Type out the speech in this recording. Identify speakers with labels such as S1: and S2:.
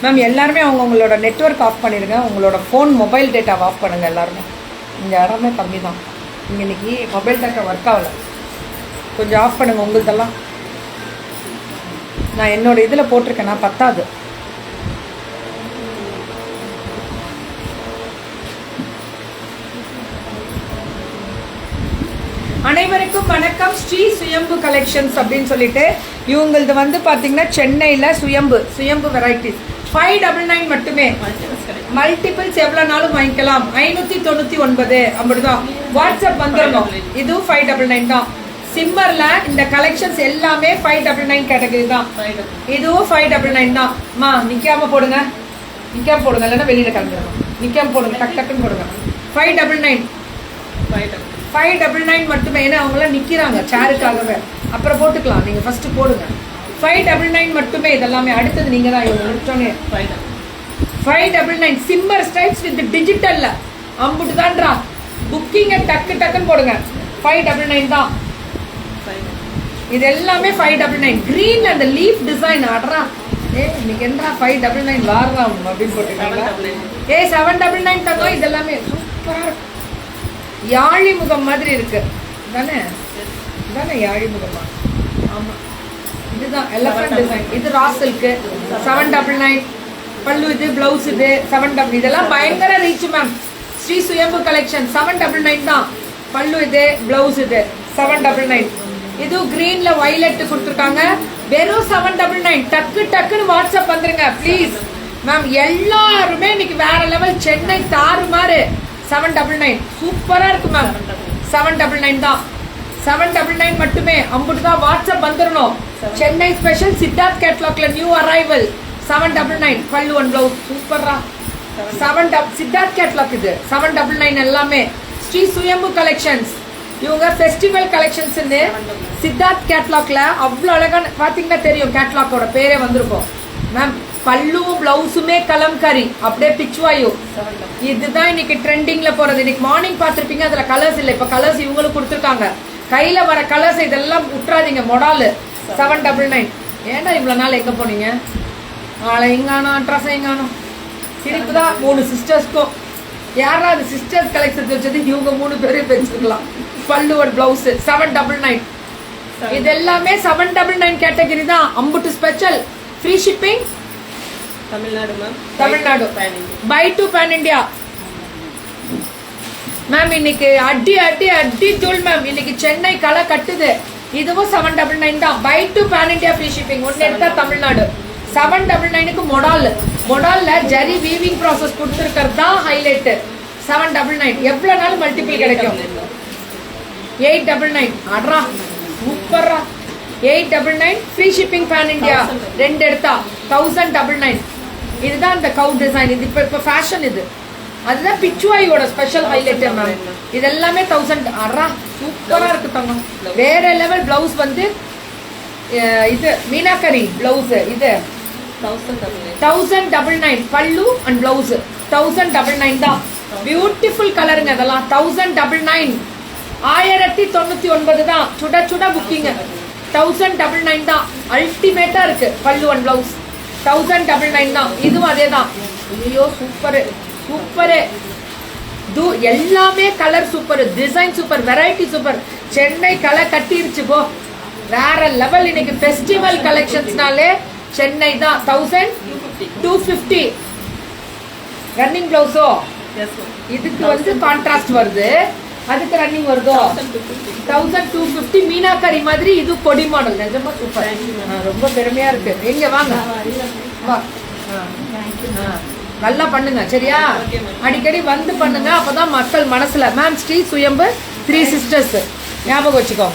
S1: Ma'am எல்லாருமே அவங்களோட network of பண்ணிடுங்க. உங்களோட ஃபோன் மொபைல் டேட்டா ஆஃப் பண்ணுங்கள் எல்லாருமே. இந்த இடமே கம்மி தான். இங்கே இன்றைக்கி மொபைல் டேட்டா ஒர்க் ஆகலை. கொஞ்சம் ஆஃப் பண்ணுங்கள் உங்களுதெல்லாம். நான் என்னோடய இதில் போட்டிருக்கேன், நான் பத்தாது. அனைவருக்கும் வணக்கம். ஸ்ரீ சுயம்பு கலெக்ஷன்ஸ் அப்படின்னு சொல்லிட்டு இவங்களது வந்து பார்த்தீங்கன்னா சென்னையில் சுயம்பு வெரைட்டிஸ் 599 மட்டுமே. மல்டிபிள்ஸ் எவ்வளோனாலும் வாங்கிக்கலாம். 599 அப்படிதான். வாட்ஸ்அப் வந்துடணும். இதுவும் 599 தான். சிம்மரில் இந்த கலெக்ஷன்ஸ் எல்லாமே 599 கேட்டகரி தான். இதுவும் 599 தான். மா நிற்காம போடுங்க, நிற்காம போடுங்க, இல்லைன்னா வெளியில் கிளம்பிடணும். நிற்காம போடுங்க, டக்கு டக்குன்னு போடுங்க. 599 மட்டுமே. ஏன்னா அவங்களாம் நிற்கிறாங்க சேருக்காகவே. அப்புறம் போட்டுக்கலாம், நீங்கள் ஃபஸ்ட்டு போடுங்க. 599 மட்டுமே. இதெல்லாமே அடுத்தது நீங்கள் தான் முடிச்சோன்னே 599 சிம்மர் ஸ்டைல்ஸ் வித் டிஜிட்டலில் அம்புட்டு தான்டா. புக்கிங்கை டக்குன்னு போடுங்க. 599 தான். இது எல்லாமே 599. க்ரீன் அந்த லீஃப் டிசைன் ஆடுறா. இன்னைக்கு என்ன 599 வாரா அப்படின்னு போட்டுருக்காங்க. 799 தங்கம். இது எல்லாமே சூப்பராக யாழி முகம் மாதிரி இருக்கு தானே? தானே யாழி முகமா? ஆமாம், இதுதான் எலஃபண்ட் டிசைன். இது ரா சில்க்கு 799. பல்லு இது, பிளவுஸ் இது 799. இதெல்லாம் பயங்கர ரீச் மேம். ஸ்ரீ சுயம்பு கலெக்ஷன் 799 தான். பல்லு இது, பிளவுஸ் இது 799. இது கிரீன்ல வயலட் கொடுத்துருக்காங்க. வெறும் 799. டக்குன்னு வாட்ஸ்அப் வந்துருங்க ப்ளீஸ் மேம். எல்லாருமே இன்னைக்கு வேற லெவல். சென்னை தாறுமாறு. 799 சூப்பரா இருக்கு மேம். 799 தான். 799 மட்டுமே. அம்புட்டு தான். வாட்ஸ்அப் வந்துடணும். சென்னை ஸ்பெஷல் சித்தார்த் கேட்லாக்ல நியூ அரைவல் 799. பல்லு ஒன் பிளவுஸ் சூப்பரா. சித்தார்த் கேட்லாக் இது 799 எல்லாமே. ஸ்ரீ சுயம்பு கலெக்ஷன்ஸ். இவங்க ஃபெஸ்டிவல் கலெக்ஷன்ஸ் சித்தார்த் கேட்லாக்ல அவ்வளோ அழகான பாத்தீங்கன்னா தெரியும். கேட்லாக்கோட பேரே வந்திருக்கும் மேம். பல்லுவும் பிளவுஸுமே கலம்காரி, அப்படியே பிச்சுவாயு. இதுதான் இன்னைக்கு ட்ரெண்டிங்ல போறது. இன்னைக்கு மார்னிங் பார்த்துருப்பீங்க, அதுல கலர்ஸ் இல்லை. இப்ப கலர்ஸ் இவங்களுக்கு கொடுத்துருக்காங்க. கையில வர கலர்ஸ் இதெல்லாம் விட்டுறாதீங்க. மொடாலு 799. ஏன்னா இவ்வளவு நாள் எங்க போனீங்க? நாளை எங்கானோ ட்ரெஸ் எங்கானோ. சிரிப்பு தான் 3 சிஸ்டர்ஸ்க்கும். யாராவது சிஸ்டர்ஸ் கலெக்ஷன் வச்சது இவங்க 3 பேரும் வச்சுக்கலாம். பல்லு ஒரு பிளவுஸ் 799. இது எல்லாமே 799 கேட்டகரி தான். அம்புட்டு special. Free shipping Tamil Nadu ma'am. Tamil Nadu by to pan India ma'am. இன்னைக்கு அடி தூள் மேம். இன்னைக்கு சென்னை களை கட்டுது. இதுவும் 799 தான். By to pan India free shipping. ஒன்னு எடுத்தா தமிழ்நாடு. 799க்கு மொடால்ல ஜரி வீவிங் ப்ராசஸ் கொடுத்துருக்கிறது தான் ஹைலைட். 799 எவ்வளவு நாள் மல்டிபிள் கிடைக்கும். 899 அட்ரா சூப்பரா. 899 ஃப்ரீ ஷிப்பிங் பேன் இண்டியா. 2 எடுத்தா 1099. இதுதான் இந்த கவு டிசைன். இது இப்ப ஃபேஷன். இது அதுதான் பிச்சுவாயோட ஸ்பெஷல் ஹைலைட் மேம். இது எல்லாமே 1000. அறா சூப்பரா இருக்கு தங்கம். வேற லெவல். பிளவுஸ் வந்து இது மீனாக்கரி பிளவுஸ். இது 1099. பல்லு அண்ட் பிளவுஸ் 1099 தான். பியூட்டிஃபுல் கலருங்க இதெல்லாம். 1099. 1099 தான். சுட புக்கிங். 1099 தான். அல்டிமேட்டா இருக்கு. பல்லு அண்ட் பிளவுஸ் 1099 தான். இதுவும் அதே தான். ஐயோ சூப்பரு. எல்லாமே colour super, design super, variety super. Chennai களை கட்டிருச்சு போ. வேற லெவல். இன்னைக்கு ஃபெஸ்டிவல் கலெக்ஷன்ஸ்னாலே சென்னை தான். 1250 ரன்னிங் பிளவுஸோ. இதுக்கு வந்து கான்ட்ராஸ்ட் வருது, அதுக்கு ரன்னிங் வருதோ. 1250 மீனாக்கரி மாதிரி. இது கொடி மாடல். நிஜமா சூப்பர். ரொம்ப பெருமையா இருக்கு. எங்க வாங்க நல்லா பண்ணுங்க சரியா. அடிக்கடி வந்து பண்ணுங்க. அப்பதான் மக்கள் மனசுல மேம் ஸ்ரீ சுயம்பு 3 சிஸ்டர்ஸ் ஞாபகம் வச்சுக்கோங்க.